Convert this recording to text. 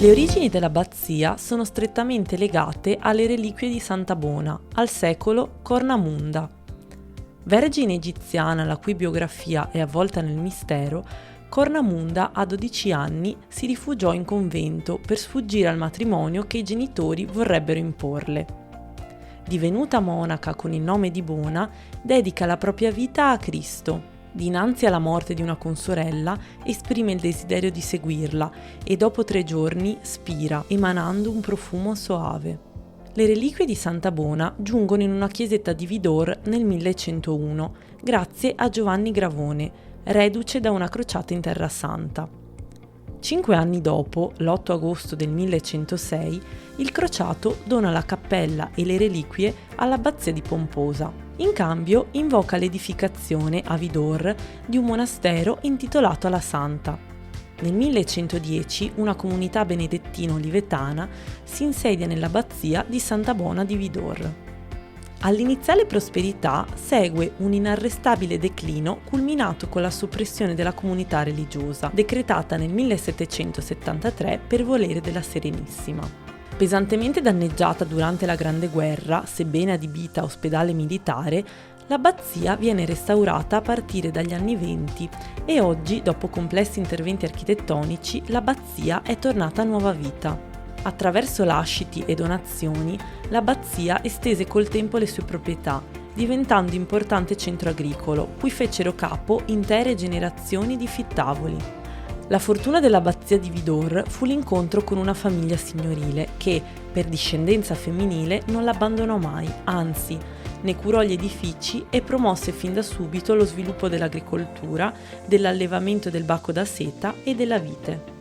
Le origini dell'abbazia sono strettamente legate alle reliquie di Santa Bona, al secolo Cornamunda. Vergine egiziana la cui biografia è avvolta nel mistero, Cornamunda a 12 anni si rifugiò in convento per sfuggire al matrimonio che i genitori vorrebbero imporle. Divenuta monaca con il nome di Bona, dedica la propria vita a Cristo. Dinanzi alla morte di una consorella, esprime il desiderio di seguirla e dopo 3 giorni spira, emanando un profumo soave. Le reliquie di Santa Bona giungono in una chiesetta di Vidor nel 1101, grazie a Giovanni Gravone, reduce da una crociata in Terra Santa. 5 anni dopo, l'8 agosto del 1106, il crociato dona la cappella e le reliquie all'abbazia di Pomposa. In cambio invoca l'edificazione a Vidor di un monastero intitolato alla Santa. Nel 1110 una comunità benedettino-olivetana si insedia nell'abbazia di Santa Bona di Vidor. All'iniziale prosperità segue un inarrestabile declino culminato con la soppressione della comunità religiosa, decretata nel 1773 per volere della Serenissima. Pesantemente danneggiata durante la Grande Guerra, sebbene adibita a ospedale militare, l'abbazia viene restaurata a partire dagli anni '20 e oggi, dopo complessi interventi architettonici, l'abbazia è tornata a nuova vita. Attraverso lasciti e donazioni, l'abbazia estese col tempo le sue proprietà, diventando importante centro agricolo, cui fecero capo intere generazioni di fittavoli. La fortuna dell'abbazia di Vidor fu l'incontro con una famiglia signorile che, per discendenza femminile, non l'abbandonò mai, anzi, ne curò gli edifici e promosse fin da subito lo sviluppo dell'agricoltura, dell'allevamento del bacco da seta e della vite.